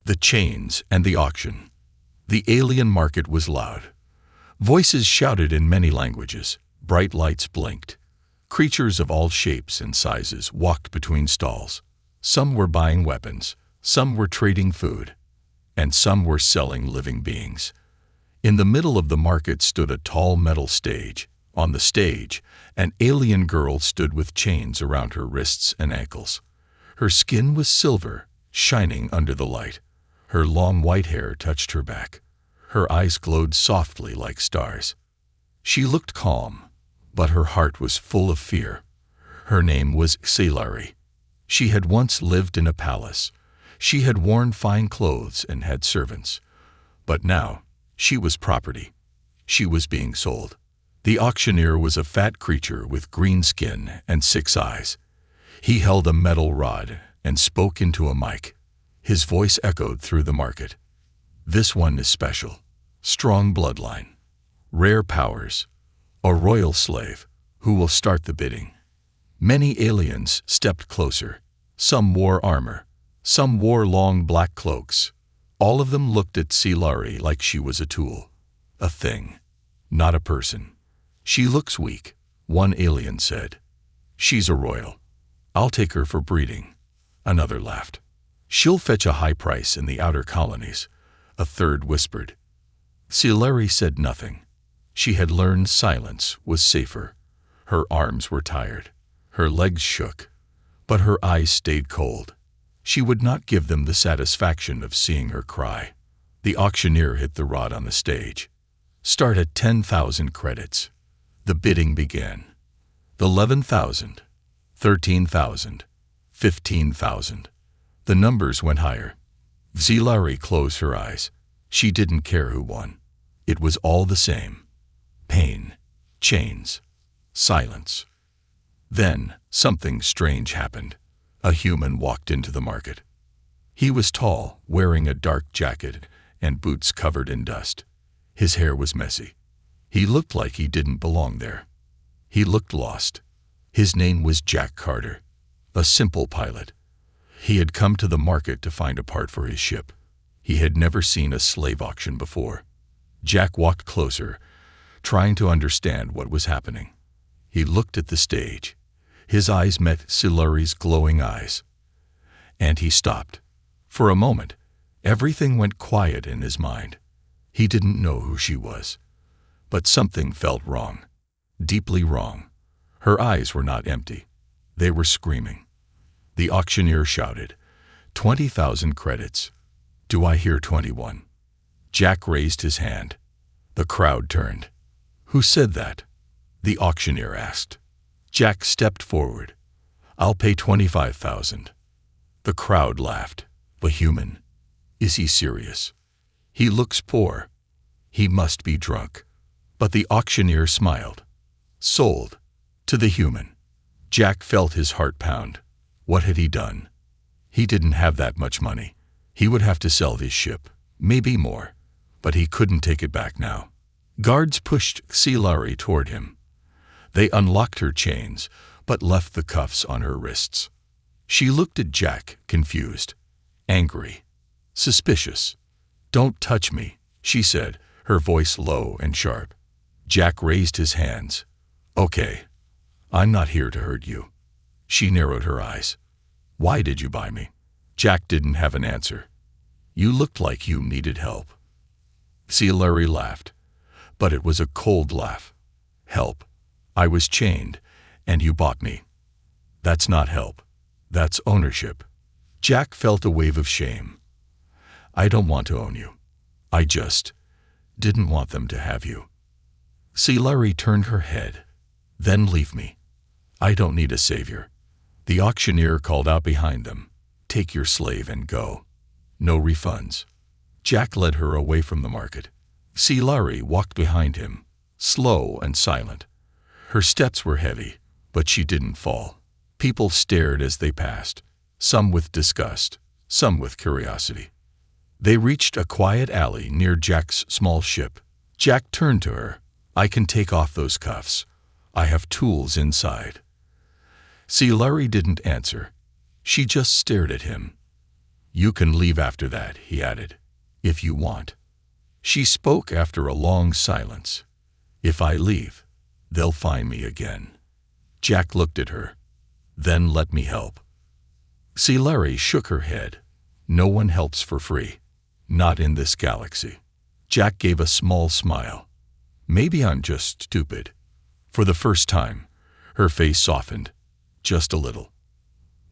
The chains and the auction. The alien market was loud. Voices shouted in many languages. Bright lights blinked. Creatures of all shapes and sizes walked between stalls. Some were buying weapons, some were trading food, and some were selling living beings. In the middle of the market stood a tall metal stage. On the stage, an alien girl stood with chains around her wrists and ankles. Her skin was silver, shining under the light. Her long white hair touched her back. Her eyes glowed softly like stars. She looked calm, but her heart was full of fear. Her name was Xilari. She had once lived in a palace. She had worn fine clothes and had servants. But now, she was property. She was being sold. The auctioneer was a fat creature with green skin and 6 eyes. He held a metal rod and spoke into a mic. His voice echoed through the market. This one is special. Strong bloodline. Rare powers. A royal slave. Who will start the bidding? Many aliens stepped closer. Some wore armor. Some wore long black cloaks. All of them looked at Xilari like she was a tool. A thing. Not a person. She looks weak, one alien said. She's a royal. I'll take her for breeding. Another laughed. She'll fetch a high price in the outer colonies. A third whispered. Xilari said nothing. She had learned silence was safer. Her arms were tired. Her legs shook. But her eyes stayed cold. She would not give them the satisfaction of seeing her cry. The auctioneer hit the rod on the stage. Start at 10,000 credits. The bidding began. 11,000, 13,000, 15,000. The numbers went higher. Xilari closed her eyes. She didn't care who won. It was all the same. Pain, chains, silence. Then something strange happened. A human walked into the market. He was tall, wearing a dark jacket and boots covered in dust. His hair was messy. He looked like he didn't belong there. He looked lost. His name was Jack Carter, a simple pilot. He had come to the market to find a part for his ship. He had never seen a slave auction before. Jack walked closer, trying to understand what was happening. He looked at the stage. His eyes met Xilari's glowing eyes. And he stopped. For a moment, everything went quiet in his mind. He didn't know who she was. But something felt wrong. Deeply wrong. Her eyes were not empty. They were screaming. The auctioneer shouted, 20,000 credits. Do I hear 21? Jack raised his hand. The crowd turned. Who said that? The auctioneer asked. Jack stepped forward. I'll pay 25,000. The crowd laughed. A human. Is he serious? He looks poor. He must be drunk. But the auctioneer smiled. Sold. To the human. Jack felt his heart pound. What had he done? He didn't have that much money. He would have to sell his ship. Maybe more. But he couldn't take it back now. Guards pushed Xilari toward him. They unlocked her chains, but left the cuffs on her wrists. She looked at Jack, confused, angry, suspicious. Don't touch me, she said, her voice low and sharp. Jack raised his hands. Okay, I'm not here to hurt you. She narrowed her eyes. Why did you buy me? Jack didn't have an answer. You looked like you needed help. Xilari laughed, but it was a cold laugh. Help. I was chained, and you bought me. That's not help. That's ownership. Jack felt a wave of shame. I don't want to own you. I just didn't want them to have you. Xilari turned her head. Then leave me. I don't need a savior. The auctioneer called out behind them. Take your slave and go. No refunds. Jack led her away from the market. Xilari walked behind him, slow and silent. Her steps were heavy, but she didn't fall. People stared as they passed, some with disgust, some with curiosity. They reached a quiet alley near Jack's small ship. Jack turned to her. I can take off those cuffs. I have tools inside. Xilari didn't answer. She just stared at him. You can leave after that, he added, if you want. She spoke after a long silence. If I leave, they'll find me again. Jack looked at her. Then let me help. Silari shook her head. No one helps for free. Not in this galaxy. Jack gave a small smile. Maybe I'm just stupid. For the first time, her face softened. Just a little.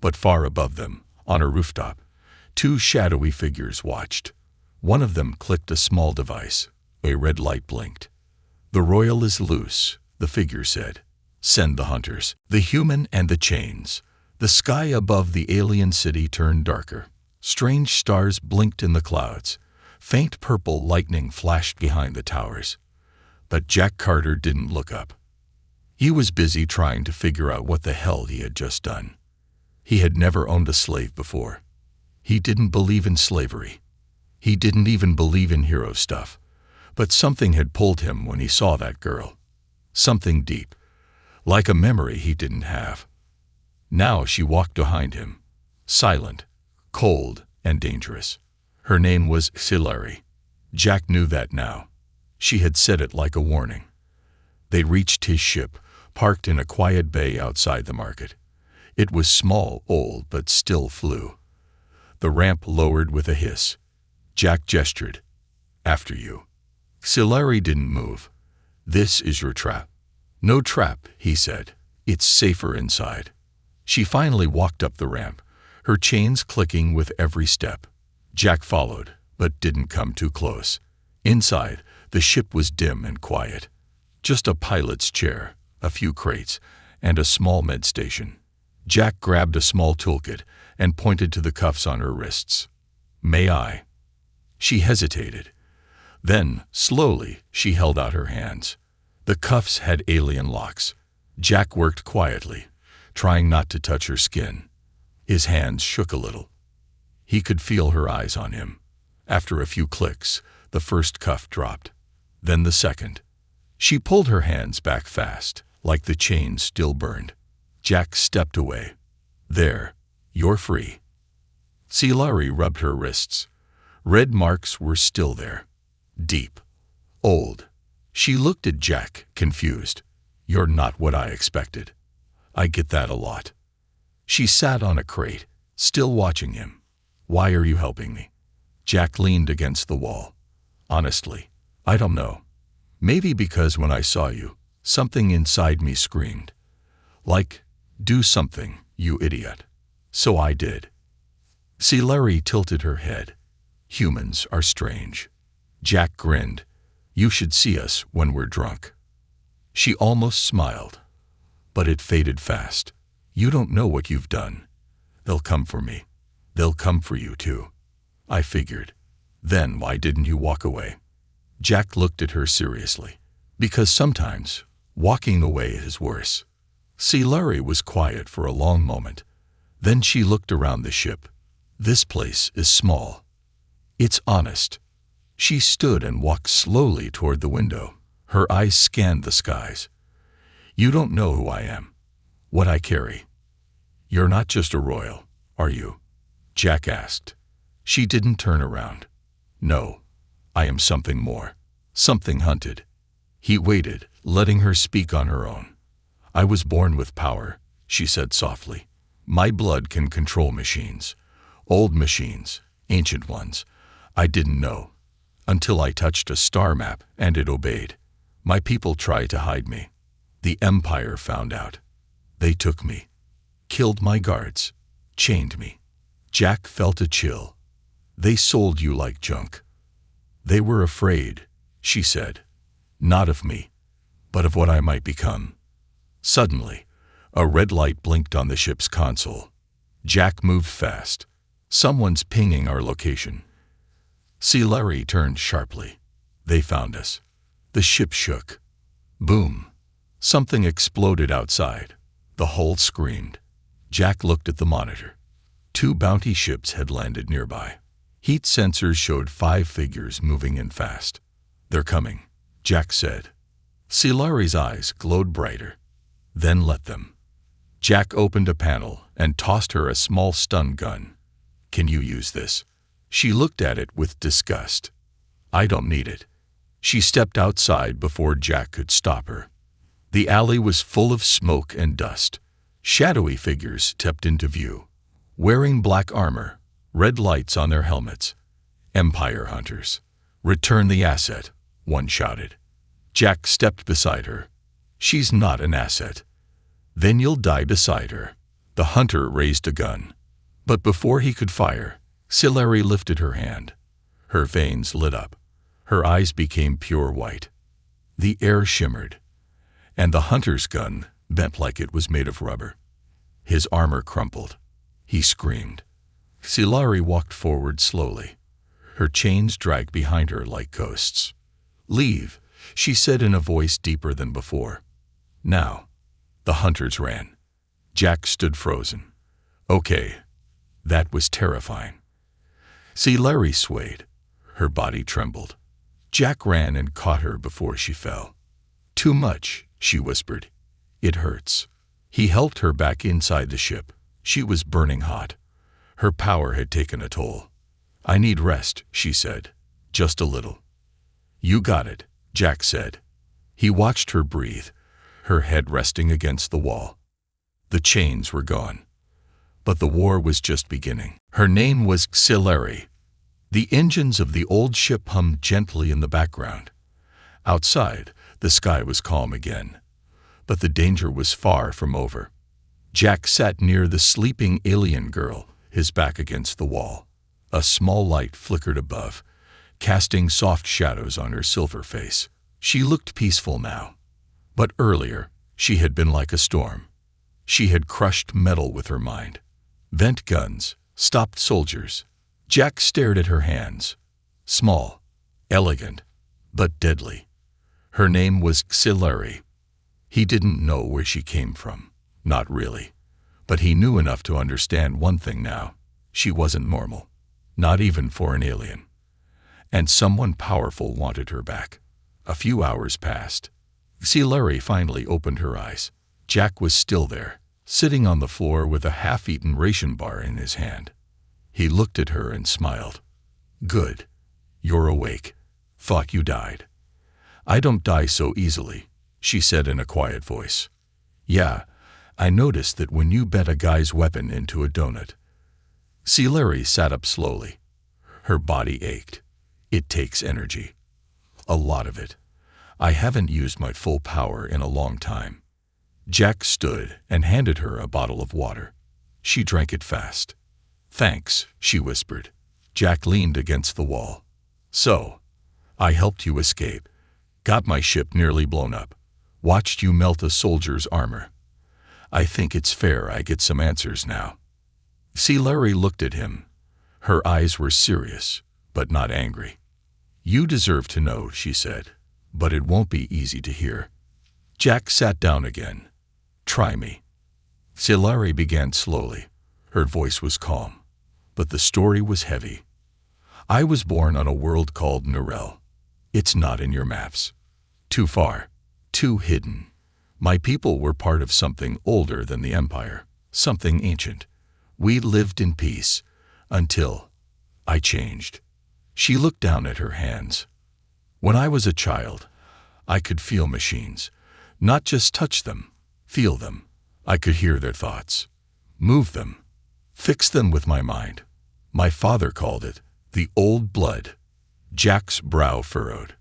But far above them, on a rooftop, two shadowy figures watched. One of them clicked a small device. A red light blinked. The royal is loose, the figure said. Send the hunters, the human and the chains. The sky above the alien city turned darker. Strange stars blinked in the clouds. Faint purple lightning flashed behind the towers. But Jack Carter didn't look up. He was busy trying to figure out what the hell he had just done. He had never owned a slave before. He didn't believe in slavery. He didn't even believe in hero stuff. But something had pulled him when he saw that girl. Something deep, like a memory he didn't have. Now she walked behind him, silent, cold, and dangerous. Her name was Silari. Jack knew that now. She had said it like a warning. They reached his ship, parked in a quiet bay outside the market. It was small, old, but still flew. The ramp lowered with a hiss. Jack gestured. After you. Silari didn't move. This is your trap. No trap, he said. It's safer inside. She finally walked up the ramp, her chains clicking with every step. Jack followed, but didn't come too close. Inside, the ship was dim and quiet. Just a pilot's chair, a few crates, and a small med station. Jack grabbed a small toolkit and pointed to the cuffs on her wrists. May I? She hesitated. Then, slowly, she held out her hands. The cuffs had alien locks. Jack worked quietly, trying not to touch her skin. His hands shook a little. He could feel her eyes on him. After a few clicks, the first cuff dropped. Then the second. She pulled her hands back fast, like the chains still burned. Jack stepped away. There, you're free. Silari rubbed her wrists. Red marks were still there. Deep. Old. She looked at Jack, confused. You're not what I expected. I get that a lot. She sat on a crate, still watching him. Why are you helping me? Jack leaned against the wall. Honestly, I don't know. Maybe because when I saw you, something inside me screamed. Like, do something, you idiot. So I did. Silari tilted her head. Humans are strange. Jack grinned. You should see us when we're drunk. She almost smiled. But it faded fast. You don't know what you've done. They'll come for me. They'll come for you too. I figured. Then why didn't you walk away? Jack looked at her seriously. Because sometimes, walking away is worse. Silari was quiet for a long moment. Then she looked around the ship. This place is small. It's honest. She stood and walked slowly toward the window. Her eyes scanned the skies. You don't know who I am, what I carry. You're not just a royal, are you? Jack asked. She didn't turn around. No, I am something more, something hunted. He waited, letting her speak on her own. I was born with power, she said softly. My blood can control machines. Old machines, ancient ones. I didn't know. Until I touched a star map and it obeyed. My people tried to hide me. The Empire found out. They took me. Killed my guards. Chained me. Jack felt a chill. They sold you like junk. They were afraid, she said. Not of me, but of what I might become. Suddenly, a red light blinked on the ship's console. Jack moved fast. Someone's pinging our location. Silari turned sharply. They found us. The ship shook. Boom. Something exploded outside. The hull screamed. Jack looked at the monitor. 2 bounty ships had landed nearby. Heat sensors showed 5 figures moving in fast. They're coming, Jack said. Silari's eyes glowed brighter. Then let them. Jack opened a panel and tossed her a small stun gun. Can you use this? She looked at it with disgust. I don't need it. She stepped outside before Jack could stop her. The alley was full of smoke and dust. Shadowy figures stepped into view, wearing black armor, red lights on their helmets. Empire hunters. Return the asset, one shouted. Jack stepped beside her. She's not an asset. Then you'll die beside her. The hunter raised a gun. But before he could fire, Silari lifted her hand. Her veins lit up. Her eyes became pure white. The air shimmered, and the hunter's gun bent like it was made of rubber. His armor crumpled. He screamed. Silari walked forward slowly. Her chains dragged behind her like ghosts. Leave, she said in a voice deeper than before. Now. The hunters ran. Jack stood frozen. Okay. That was terrifying. Silari swayed. Her body trembled. Jack ran and caught her before she fell. Too much, she whispered. It hurts. He helped her back inside the ship. She was burning hot. Her power had taken a toll. I need rest, she said. Just a little. You got it, Jack said. He watched her breathe, her head resting against the wall. The chains were gone. But the war was just beginning. Her name was Silari. The engines of the old ship hummed gently in the background. Outside, the sky was calm again. But the danger was far from over. Jack sat near the sleeping alien girl, his back against the wall. A small light flickered above, casting soft shadows on her silver face. She looked peaceful now. But earlier, she had been like a storm. She had crushed metal with her mind. Vent guns, stopped soldiers. Jack stared at her hands. Small, elegant, but deadly. Her name was Silari. He didn't know where she came from. Not really. But he knew enough to understand one thing now. She wasn't normal. Not even for an alien. And someone powerful wanted her back. A few hours passed. Silari finally opened her eyes. Jack was still there, sitting on the floor with a half-eaten ration bar in his hand. He looked at her and smiled. Good. You're awake. Thought you died. I don't die so easily, she said in a quiet voice. Yeah, I noticed that when you bet a guy's weapon into a donut. Silari sat up slowly. Her body ached. It takes energy. A lot of it. I haven't used my full power in a long time. Jack stood and handed her a bottle of water. She drank it fast. Thanks, she whispered. Jack leaned against the wall. So, I helped you escape. Got my ship nearly blown up. Watched you melt a soldier's armor. I think it's fair I get some answers now. Silari looked at him. Her eyes were serious, but not angry. You deserve to know, she said, but it won't be easy to hear. Jack sat down again. Try me. Silari began slowly. Her voice was calm, but the story was heavy. I was born on a world called Narelle. It's not in your maps. Too far. Too hidden. My people were part of something older than the Empire. Something ancient. We lived in peace. Until I changed. She looked down at her hands. When I was a child, I could feel machines. Not just touch them. Feel them. I could hear their thoughts. Move them. Fix them with my mind. My father called it the old blood. Jack's brow furrowed.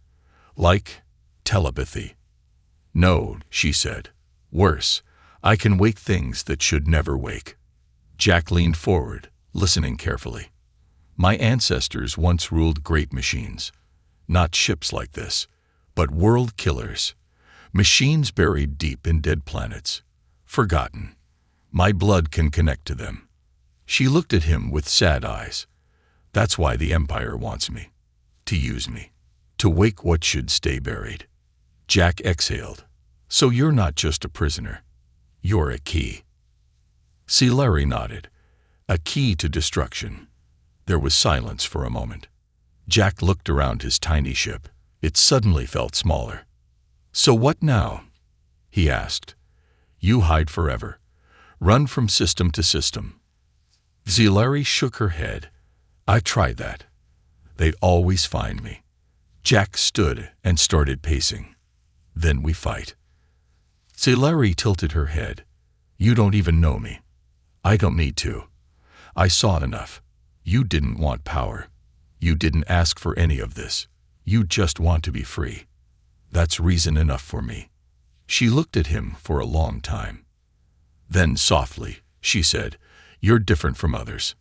Like telepathy. No, she said. Worse, I can wake things that should never wake. Jack leaned forward, listening carefully. My ancestors once ruled great machines. Not ships like this, but world killers. Machines buried deep in dead planets. Forgotten. My blood can connect to them. She looked at him with sad eyes. That's why the Empire wants me. To use me. To wake what should stay buried. Jack exhaled. So you're not just a prisoner. You're a key. Silari nodded. A key to destruction. There was silence for a moment. Jack looked around his tiny ship. It suddenly felt smaller. So what now? He asked. You hide forever. Run from system to system. Larry shook her head. I tried that. They'd always find me. Jack stood and started pacing. Then we fight. Larry tilted her head. You don't even know me. I don't need to. I saw enough. You didn't want power. You didn't ask for any of this. You just want to be free. That's reason enough for me. She looked at him for a long time. Then softly, she said, You're different from others.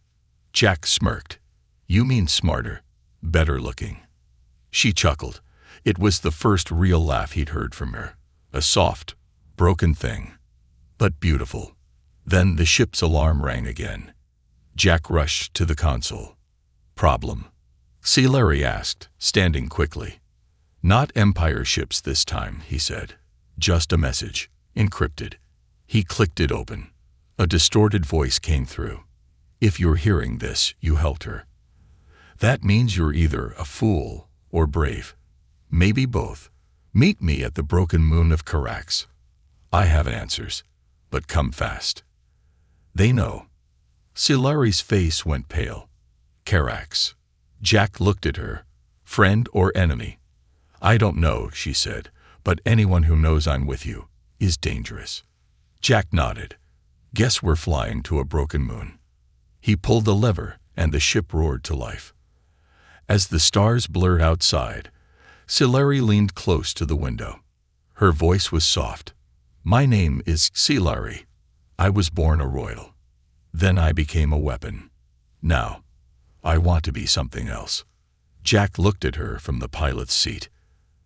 Jack smirked. You mean smarter, better looking. She chuckled. It was the first real laugh he'd heard from her. A soft, broken thing, but beautiful. Then the ship's alarm rang again. Jack rushed to the console. Problem? Larry asked, standing quickly. Not Empire ships this time, he said. Just a message, encrypted. He clicked it open. A distorted voice came through. If you're hearing this, you helped her. That means you're either a fool or brave. Maybe both. Meet me at the broken moon of Carax. I have answers, but come fast. They know. Larry's face went pale. Carax. Jack looked at her. Friend or enemy? I don't know, she said, but anyone who knows I'm with you is dangerous. Jack nodded. Guess we're flying to a broken moon. He pulled the lever, and the ship roared to life. As the stars blurred outside, Larry leaned close to the window. Her voice was soft. My name is Larry. I was born a royal. Then I became a weapon. Now, I want to be something else. Jack looked at her from the pilot's seat.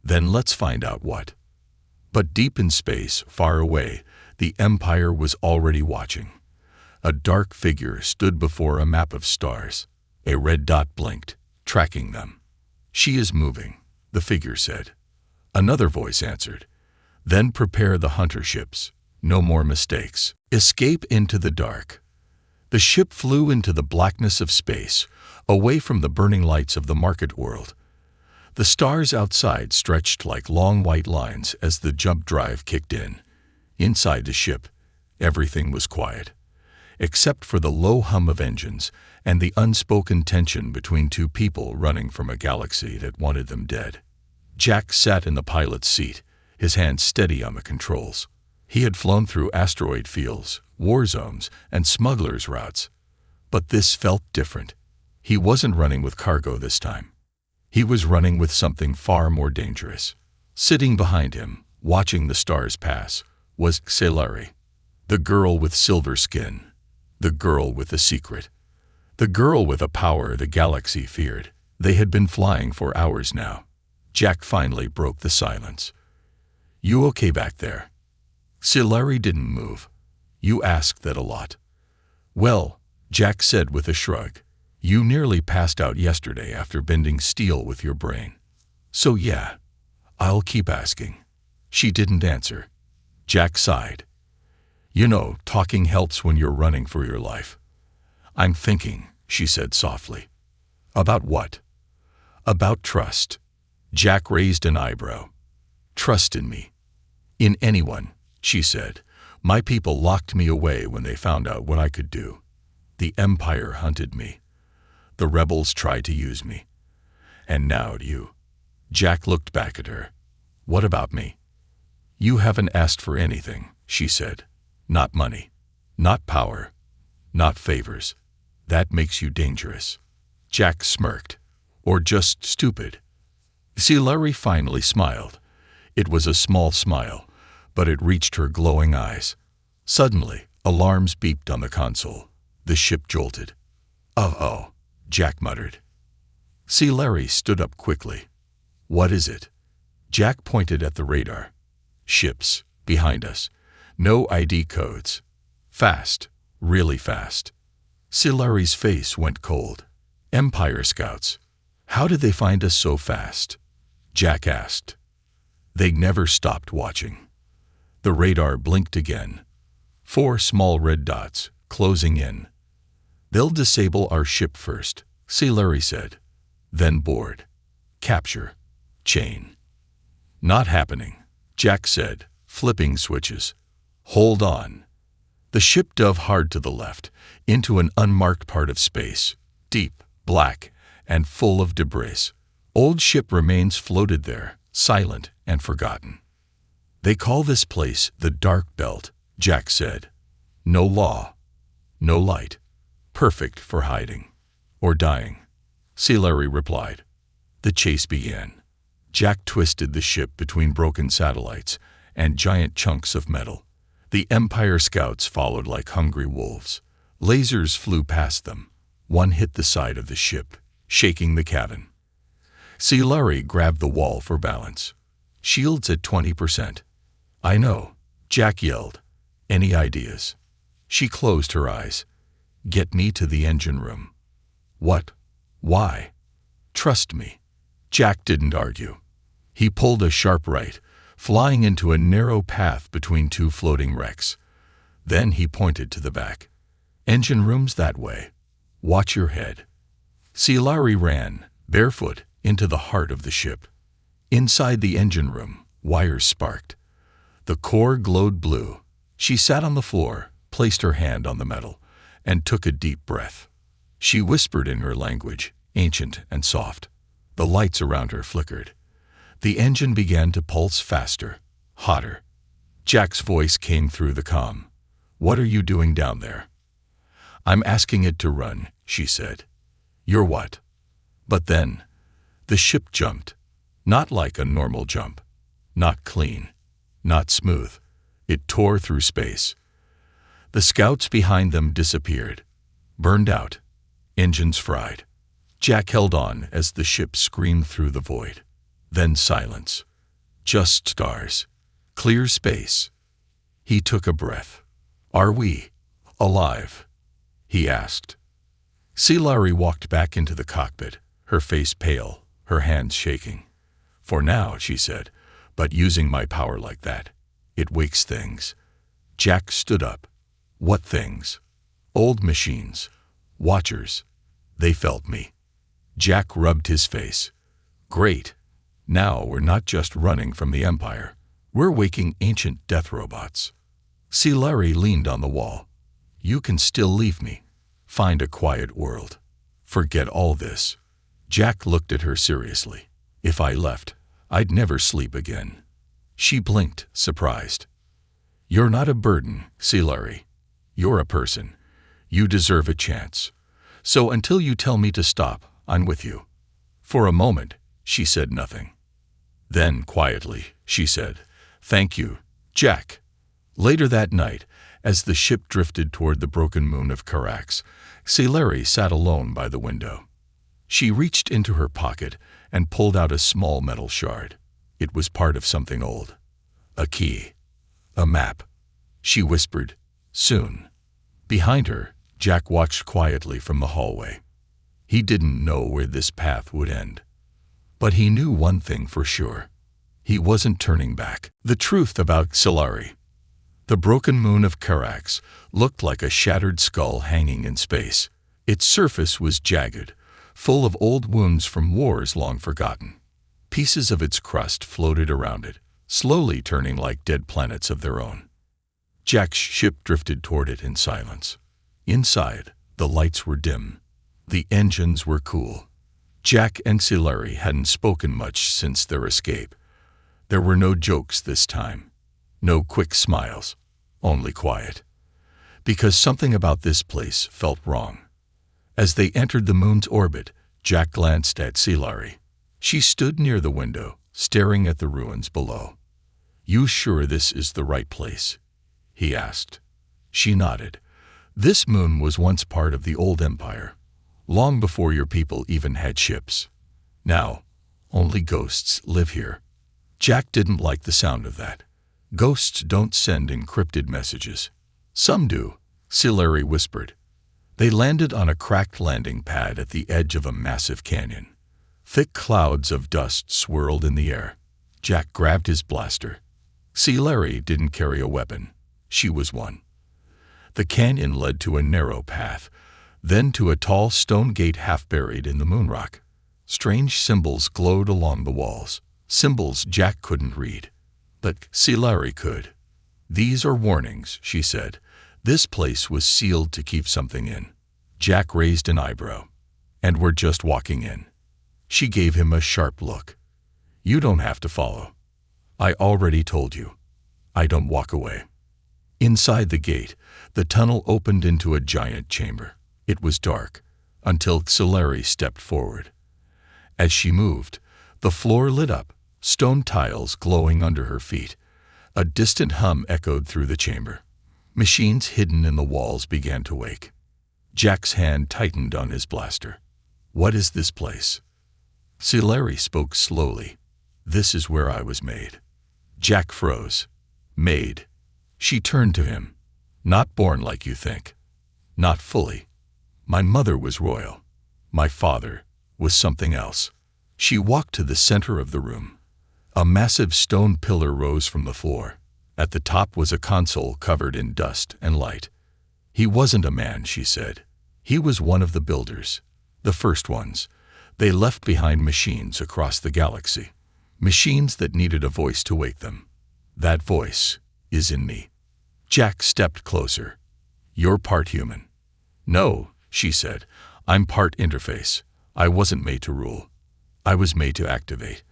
Then let's find out what. But deep in space, far away, the Empire was already watching. A dark figure stood before a map of stars. A red dot blinked, tracking them. She is moving, the figure said. Another voice answered. Then prepare the hunter ships. No more mistakes. Escape into the dark. The ship flew into the blackness of space, away from the burning lights of the market world. The stars outside stretched like long white lines as the jump drive kicked in. Inside the ship, everything was quiet, except for the low hum of engines and the unspoken tension between two people running from a galaxy that wanted them dead. Jack sat in the pilot's seat, his hands steady on the controls. He had flown through asteroid fields, war zones, and smugglers' routes. But this felt different. He wasn't running with cargo this time. He was running with something far more dangerous. Sitting behind him, watching the stars pass, was Larry. The girl with silver skin. The girl with a secret. The girl with a power the galaxy feared. They had been flying for hours now. Jack finally broke the silence. You okay back there? Larry didn't move. You asked that a lot. Well, Jack said with a shrug. You nearly passed out yesterday after bending steel with your brain. So yeah, I'll keep asking. She didn't answer. Jack sighed. You know, talking helps when you're running for your life. I'm thinking, she said softly. About what? About trust. Jack raised an eyebrow. Trust in me. In anyone, she said. My people locked me away when they found out what I could do. The Empire hunted me. The rebels tried to use me. And now you. Jack looked back at her. What about me? You haven't asked for anything, she said. Not money. Not power. Not favors. That makes you dangerous. Jack smirked. Or just stupid. Larry finally smiled. It was a small smile, but it reached her glowing eyes. Suddenly, alarms beeped on the console. The ship jolted. Oh, Jack muttered. Larry stood up quickly. What is it? Jack pointed at the radar. Ships, behind us. No ID codes. Fast, really fast. Larry's face went cold. Empire scouts. How did they find us so fast? Jack asked. They never stopped watching. The radar blinked again. 4 small red dots, closing in. They'll disable our ship first, Larry said. Then board. Capture. Chain. Not happening, Jack said, flipping switches. Hold on. The ship dove hard to the left, into an unmarked part of space, deep, black, and full of debris. Old ship remains floated there, silent and forgotten. They call this place the Dark Belt, Jack said. No law, no light, perfect for hiding or dying. Larry replied. The chase began. Jack twisted the ship between broken satellites and giant chunks of metal. The Empire scouts followed like hungry wolves. Lasers flew past them. One hit the side of the ship, shaking the cabin. Larry grabbed the wall for balance. Shields at 20%. I know, Jack yelled. Any ideas? She closed her eyes. Get me to the engine room. What? Why? Trust me. Jack didn't argue. He pulled a sharp right, flying into a narrow path between two floating wrecks. Then he pointed to the back. Engine room's that way. Watch your head. Larry ran, barefoot, into the heart of the ship. Inside the engine room, wires sparked. The core glowed blue. She sat on the floor, placed her hand on the metal, and took a deep breath. She whispered in her language, ancient and soft. The lights around her flickered. The engine began to pulse faster, hotter. Jack's voice came through the comm. What are you doing down there? I'm asking it to run, she said. You're what? But then, the ship jumped. Not like a normal jump. Not clean. Not smooth. It tore through space. The scouts behind them disappeared. Burned out. Engines fried. Jack held on as the ship screamed through the void. Then silence. Just stars. Clear space. He took a breath. Are we alive? He asked. Larry walked back into the cockpit, her face pale, her hands shaking. For now, she said, but using my power like that, it wakes things. Jack stood up. What things? Old machines. Watchers. They felt me. Jack rubbed his face. Great. Now we're not just running from the Empire. We're waking ancient death robots. Larry leaned on the wall. You can still leave me. Find a quiet world. Forget all this. Jack looked at her seriously. If I left, I'd never sleep again. She blinked, surprised. You're not a burden, Larry. You're a person. You deserve a chance. So until you tell me to stop, I'm with you. For a moment, she said nothing. Then, quietly, she said, Thank you, Jack. Later that night, as the ship drifted toward the broken moon of Carax, Larry sat alone by the window. She reached into her pocket and pulled out a small metal shard. It was part of something old. A key. A map. She whispered, Soon. Behind her, Jack watched quietly from the hallway. He didn't know where this path would end. But he knew one thing for sure. He wasn't turning back. The truth about Larry. The broken moon of Carax looked like a shattered skull hanging in space. Its surface was jagged, full of old wounds from wars long forgotten. Pieces of its crust floated around it, slowly turning like dead planets of their own. Jack's ship drifted toward it in silence. Inside, the lights were dim. The engines were cool. Jack and Larry hadn't spoken much since their escape. There were no jokes this time. No quick smiles. Only quiet. Because something about this place felt wrong. As they entered the moon's orbit, Jack glanced at Larry. She stood near the window, staring at the ruins below. You sure this is the right place? He asked. She nodded. This moon was once part of the old empire, long before your people even had ships. Now, only ghosts live here. Jack didn't like the sound of that. Ghosts don't send encrypted messages. Some do, Larry whispered. They landed on a cracked landing pad at the edge of a massive canyon. Thick clouds of dust swirled in the air. Jack grabbed his blaster. Larry didn't carry a weapon. She was one. The canyon led to a narrow path, then to a tall stone gate half buried in the moonrock. Strange symbols glowed along the walls, symbols Jack couldn't read. But Larry could. These are warnings, she said. This place was sealed to keep something in. Jack raised an eyebrow. And we're just walking in. She gave him a sharp look. You don't have to follow. I already told you. I don't walk away. Inside the gate, the tunnel opened into a giant chamber. It was dark, until Xilari stepped forward. As she moved, the floor lit up, stone tiles glowing under her feet. A distant hum echoed through the chamber. Machines hidden in the walls began to wake. Jack's hand tightened on his blaster. What is this place? Xilari spoke slowly. This is where I was made. Jack froze. Made. She turned to him. Not born like you think. Not fully. My mother was royal. My father was something else. She walked to the center of the room. A massive stone pillar rose from the floor. At the top was a console covered in dust and light. He wasn't a man, she said. He was one of the builders. The first ones. They left behind machines across the galaxy. Machines that needed a voice to wake them. That voice is in me. Jack stepped closer. You're part human. No, she said. I'm part interface. I wasn't made to rule. I was made to activate.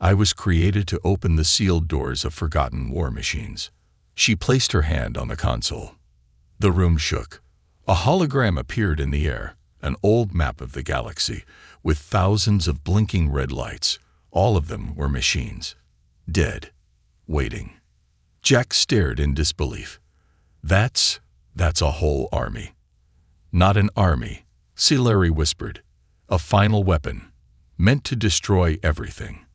I was created to open the sealed doors of forgotten war machines. She placed her hand on the console. The room shook. A hologram appeared in the air, an old map of the galaxy, with thousands of blinking red lights. All of them were machines. Dead. Waiting. Jack stared in disbelief. That's a whole army. Not an army, Xilari whispered. A final weapon, meant to destroy everything.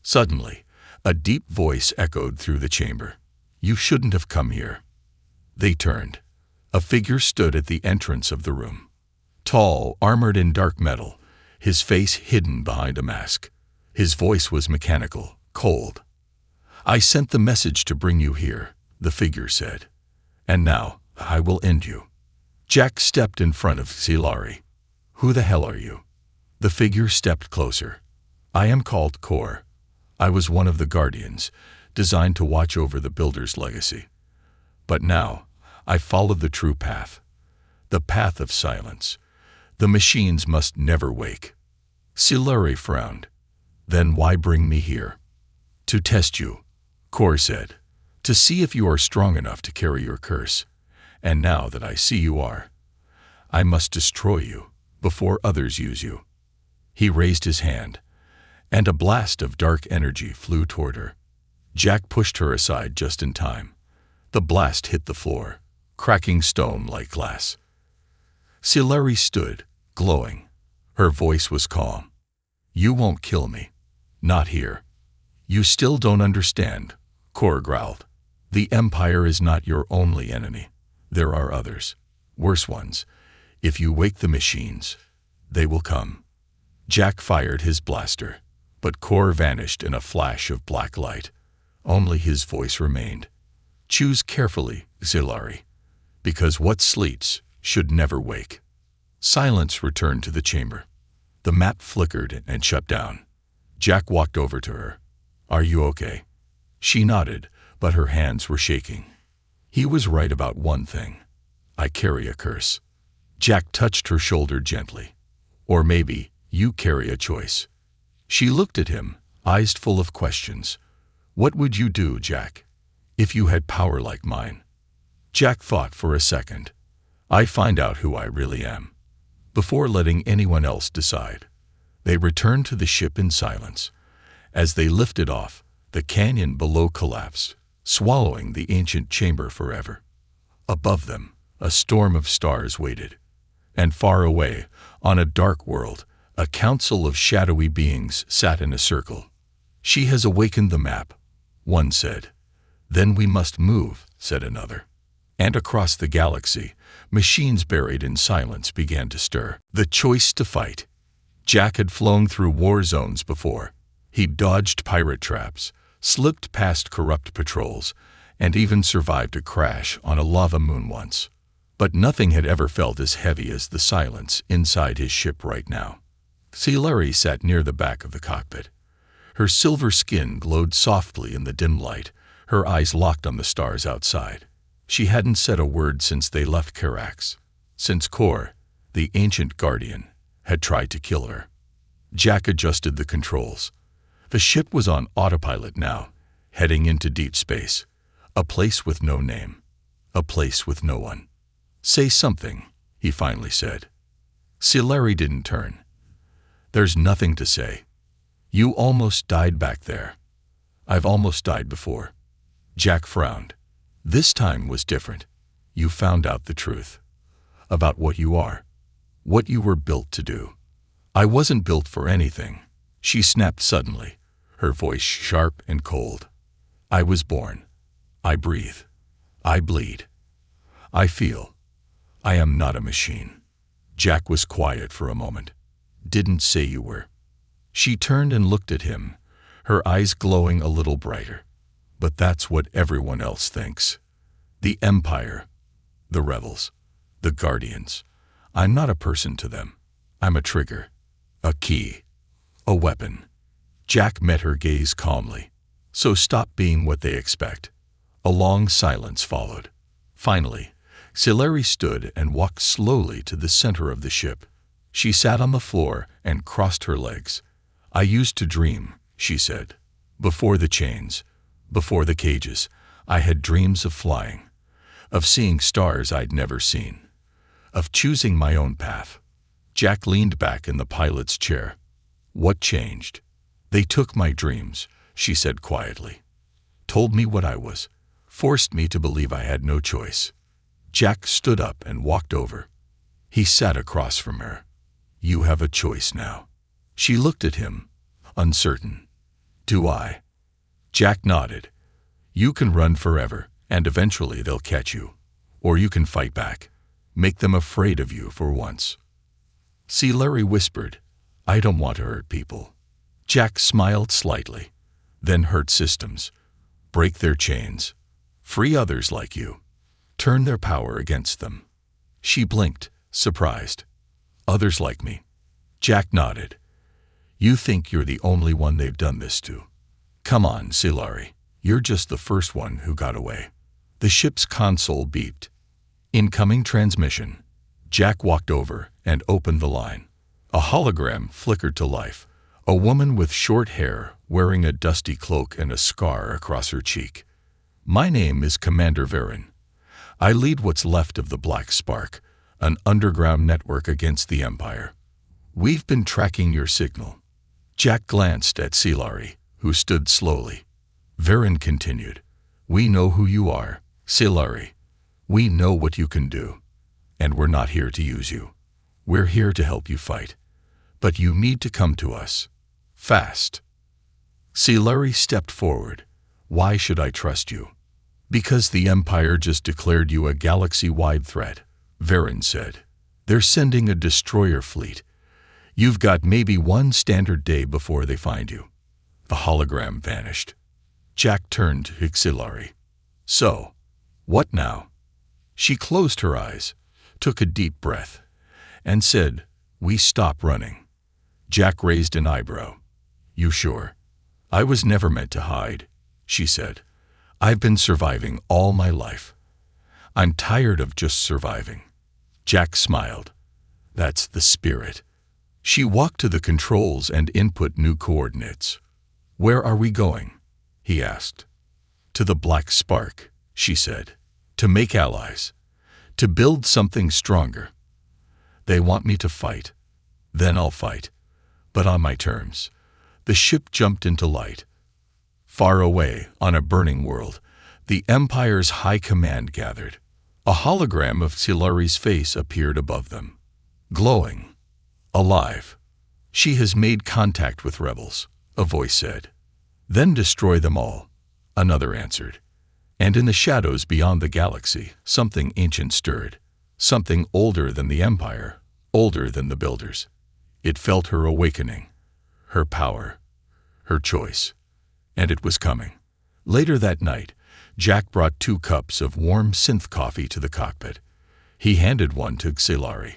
Suddenly, a deep voice echoed through the chamber. You shouldn't have come here. They turned. A figure stood at the entrance of the room. Tall, armored in dark metal, his face hidden behind a mask. His voice was mechanical, cold. I sent the message to bring you here, the figure said. And now, I will end you. Jack stepped in front of Xilari. Who the hell are you? The figure stepped closer. I am called Kor. I was one of the Guardians, designed to watch over the Builder's legacy. But now, I followed the true path. The path of silence. The machines must never wake. Xilari frowned. Then why bring me here? To test you, Kor said. To see if you are strong enough to carry your curse. And now that I see you are, I must destroy you before others use you. He raised his hand, and a blast of dark energy flew toward her. Jack pushed her aside just in time. The blast hit the floor, cracking stone like glass. Xilari stood, glowing. Her voice was calm. You won't kill me. Not here. You still don't understand, Kor growled. The Empire is not your only enemy. There are others, worse ones. If you wake the machines, they will come. Jack fired his blaster, but Kor vanished in a flash of black light. Only his voice remained. Choose carefully, Xilari, because what sleeps should never wake. Silence returned to the chamber. The map flickered and shut down. Jack walked over to her. Are you okay? She nodded, but her hands were shaking. He was right about one thing. I carry a curse. Jack touched her shoulder gently. Or maybe you carry a choice. She looked at him, eyes full of questions. What would you do, Jack, if you had power like mine? Jack thought for a second. I find out who I really am, before letting anyone else decide. They returned to the ship in silence. As they lifted off, the canyon below collapsed, swallowing the ancient chamber forever. Above them, a storm of stars waited. And far away, on a dark world, a council of shadowy beings sat in a circle. She has awakened the map, one said. Then we must move, said another. And across the galaxy, machines buried in silence began to stir. The choice to fight. Jack had flown through war zones before. He dodged pirate traps, slipped past corrupt patrols, and even survived a crash on a lava moon once. But nothing had ever felt as heavy as the silence inside his ship right now. Xilari sat near the back of the cockpit. Her silver skin glowed softly in the dim light, her eyes locked on the stars outside. She hadn't said a word since they left Carax, since Kor, the ancient guardian, had tried to kill her. Jack adjusted the controls. The ship was on autopilot now, heading into deep space, a place with no name, a place with no one. "Say something," he finally said. Silari didn't turn. "There's nothing to say. You almost died back there. I've almost died before." Jack frowned. This time was different. "You found out the truth. About what you are. What you were built to do." "I wasn't built for anything," she snapped suddenly, her voice sharp and cold. "I was born. I breathe. I bleed. I feel. I am not a machine." Jack was quiet for a moment. "Didn't say you were." She turned and looked at him, her eyes glowing a little brighter. "But that's what everyone else thinks. The Empire, the rebels, the guardians. I'm not a person to them. I'm a trigger, a key, a weapon." Jack met her gaze calmly. "So stop being what they expect." A long silence followed. Finally, Silari stood and walked slowly to the center of the ship. She sat on the floor and crossed her legs. "I used to dream," she said. "Before the chains, before the cages, I had dreams of flying, of seeing stars I'd never seen, of choosing my own path." Jack leaned back in the pilot's chair. "What changed?" "They took my dreams," she said quietly. "Told me what I was, forced me to believe I had no choice." Jack stood up and walked over. He sat across from her. "You have a choice now." She looked at him, uncertain. "Do I?" Jack nodded. "You can run forever, and eventually they'll catch you. Or you can fight back. Make them afraid of you for once." Silari whispered, "I don't want to hurt people." Jack smiled slightly. "Then hurt systems. Break their chains. Free others like you. Turn their power against them." She blinked, surprised. "Others like me?" Jack nodded. "You think you're the only one they've done this to? Come on, Silari. You're just the first one who got away." The ship's console beeped. "Incoming transmission." Jack walked over and opened the line. A hologram flickered to life. A woman with short hair, wearing a dusty cloak and a scar across her cheek. "My name is Commander Varen. I lead what's left of the Black Spark, an underground network against the Empire. We've been tracking your signal." Jack glanced at Silari, who stood slowly. Varen continued, "We know who you are, Silari. We know what you can do. And we're not here to use you. We're here to help you fight. But you need to come to us. Fast." Silari stepped forward. "Why should I trust you?" "Because the Empire just declared you a galaxy-wide threat," Varen said. "They're sending a destroyer fleet. You've got maybe one standard day before they find you." The hologram vanished. Jack turned to Silari. "So, what now?" She closed her eyes, took a deep breath, and said, "We stop running." Jack raised an eyebrow. "You sure?" "I was never meant to hide," she said. "I've been surviving all my life. I'm tired of just surviving." Jack smiled. "That's the spirit." She walked to the controls and input new coordinates. "Where are we going?" he asked. "To the Black Spark," she said. "To make allies. To build something stronger. They want me to fight. Then I'll fight. But on my terms." The ship jumped into light. Far away, on a burning world, the Empire's high command gathered. A hologram of Silari's face appeared above them. Glowing. Alive. "She has made contact with rebels," a voice said. "Then destroy them all," another answered. And in the shadows beyond the galaxy, something ancient stirred. Something older than the Empire, older than the Builders. It felt her awakening. Her power. Her choice. And it was coming. Later that night, Jack brought 2 cups of warm synth coffee to the cockpit. He handed one to Silari.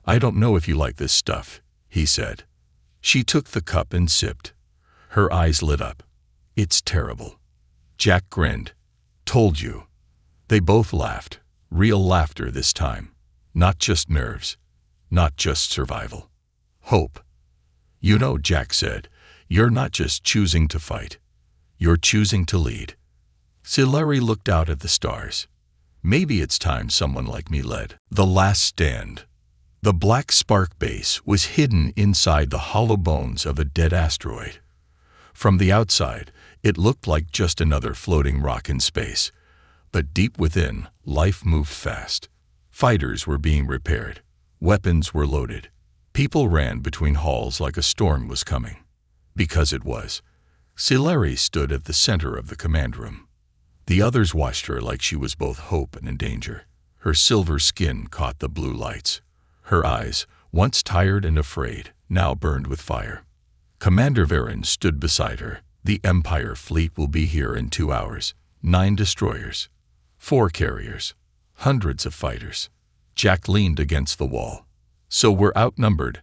"I don't know if you like this stuff," he said. She took the cup and sipped. Her eyes lit up. "It's terrible." Jack grinned. "Told you." They both laughed, real laughter this time. Not just nerves, not just survival. Hope. You know, Jack said, you're not just choosing to fight. You're choosing to lead. Silari looked out at the stars. Maybe it's time someone like me led. The last stand. The black spark base was hidden inside the hollow bones of a dead asteroid. From the outside, it looked like just another floating rock in space. But deep within, life moved fast. Fighters were being repaired. Weapons were loaded. People ran between halls like a storm was coming. Because it was. Silari stood at the center of the command room. The others watched her like she was both hope and in danger. Her silver skin caught the blue lights. Her eyes, once tired and afraid, now burned with fire. Commander Varen stood beside her. The Empire fleet will be here in 2 hours. 9 destroyers, 4 carriers, hundreds of fighters. Jack leaned against the wall. So we're outnumbered,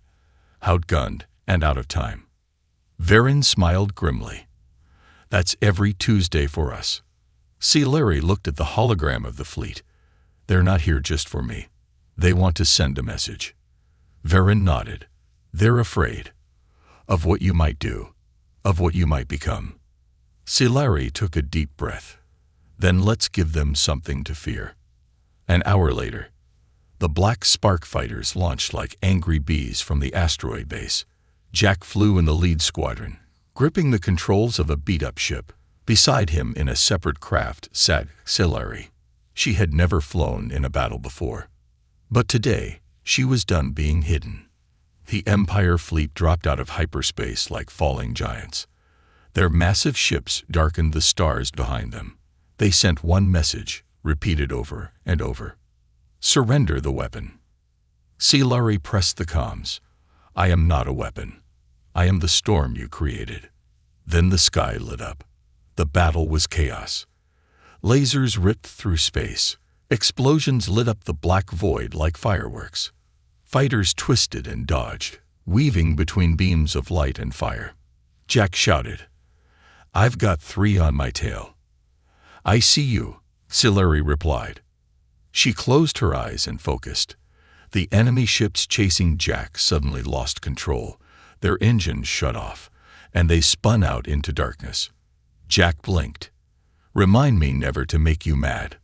outgunned, and out of time. Varen smiled grimly. That's every Tuesday for us. Silari looked at the hologram of the fleet. They're not here just for me. They want to send a message. Varen nodded. They're afraid. Of what you might do. Of what you might become. Silari took a deep breath. Then let's give them something to fear. An hour later, the black spark fighters launched like angry bees from the asteroid base. Jack flew in the lead squadron, gripping the controls of a beat-up ship. Beside him in a separate craft sat Silari. She had never flown in a battle before. But today, she was done being hidden. The Empire fleet dropped out of hyperspace like falling giants. Their massive ships darkened the stars behind them. They sent one message, repeated over and over. Surrender the weapon. Silari pressed the comms. I am not a weapon. I am the storm you created. Then the sky lit up. The battle was chaos. Lasers ripped through space. Explosions lit up the black void like fireworks. Fighters twisted and dodged, weaving between beams of light and fire. Jack shouted, I've got 3 on my tail. I see you, Silari replied. She closed her eyes and focused. The enemy ships chasing Jack suddenly lost control. Their engines shut off, and they spun out into darkness. Jack blinked. Remind me never to make you mad.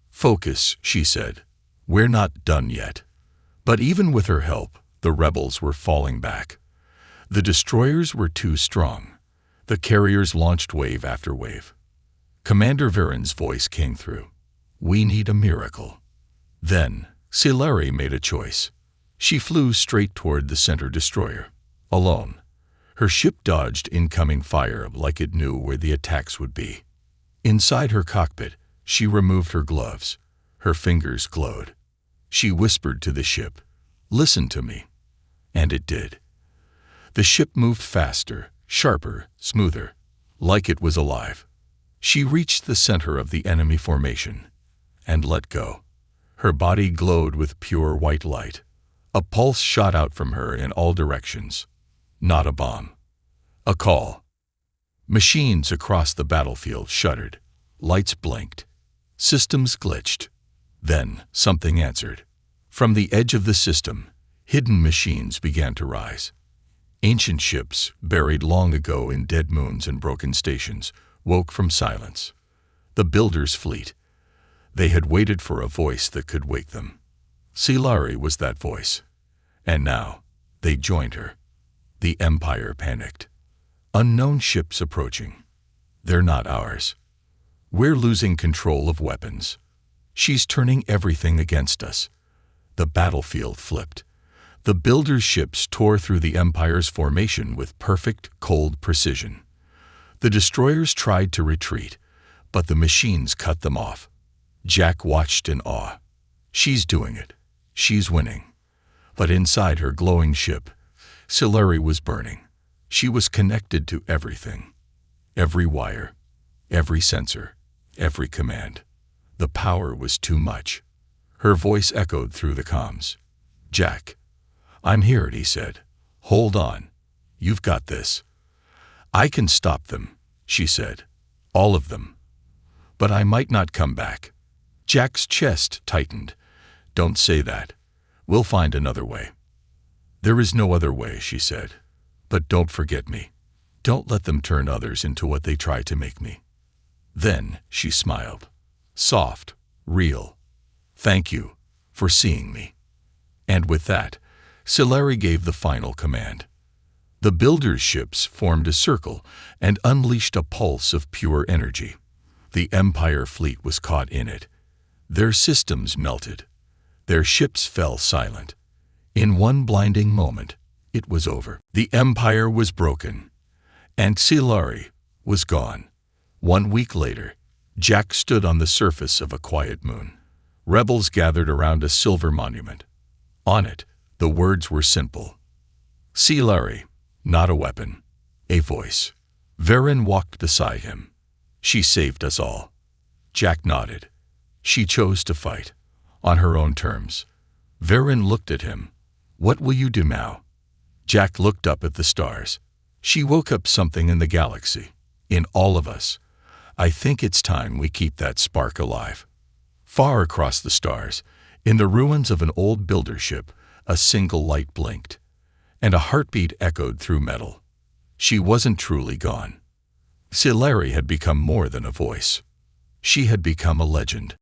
Focus, she said. We're not done yet. But even with her help, the rebels were falling back. The destroyers were too strong. The carriers launched wave after wave. Commander Varen's voice came through. We need a miracle. Then, Silari made a choice. She flew straight toward the center destroyer, alone. Her ship dodged incoming fire like it knew where the attacks would be. Inside her cockpit, she removed her gloves. Her fingers glowed. She whispered to the ship, Listen to me. And it did. The ship moved faster, sharper, smoother, like it was alive. She reached the center of the enemy formation and let go. Her body glowed with pure white light. A pulse shot out from her in all directions. Not a bomb. A call. Machines across the battlefield shuddered. Lights blinked. Systems glitched. Then something answered. From the edge of the system, hidden machines began to rise. Ancient ships, buried long ago in dead moons and broken stations, woke from silence. The builder's fleet. They had waited for a voice that could wake them. Silari was that voice. And now, they joined her. The Empire panicked. Unknown ships approaching. They're not ours. We're losing control of weapons. She's turning everything against us. The battlefield flipped. The builder's ships tore through the Empire's formation with perfect, cold precision. The destroyers tried to retreat, but the machines cut them off. Jack watched in awe. She's doing it. She's winning. But inside her glowing ship, Silari was burning. She was connected to everything. Every wire, every sensor, every command. The power was too much. Her voice echoed through the comms. Jack, I'm here, he said. Hold on. You've got this. I can stop them, she said. All of them. But I might not come back. Jack's chest tightened. Don't say that. We'll find another way. There is no other way, she said. But don't forget me. Don't let them turn others into what they try to make me. Then she smiled. Soft, real. Thank you for seeing me. And with that, Silari gave the final command. The builders' ships formed a circle and unleashed a pulse of pure energy. The Empire fleet was caught in it. Their systems melted. Their ships fell silent. In one blinding moment, it was over. The Empire was broken, and Silari was gone. 1 week later, Jack stood on the surface of a quiet moon. Rebels gathered around a silver monument. On it, the words were simple. Silari, not a weapon, a voice. Varen walked beside him. She saved us all. Jack nodded. She chose to fight, on her own terms. Varen looked at him. What will you do now? Jack looked up at the stars. She woke up something in the galaxy, in all of us. I think it's time we keep that spark alive. Far across the stars, in the ruins of an old builder ship, a single light blinked, and a heartbeat echoed through metal. She wasn't truly gone. Silari had become more than a voice. She had become a legend.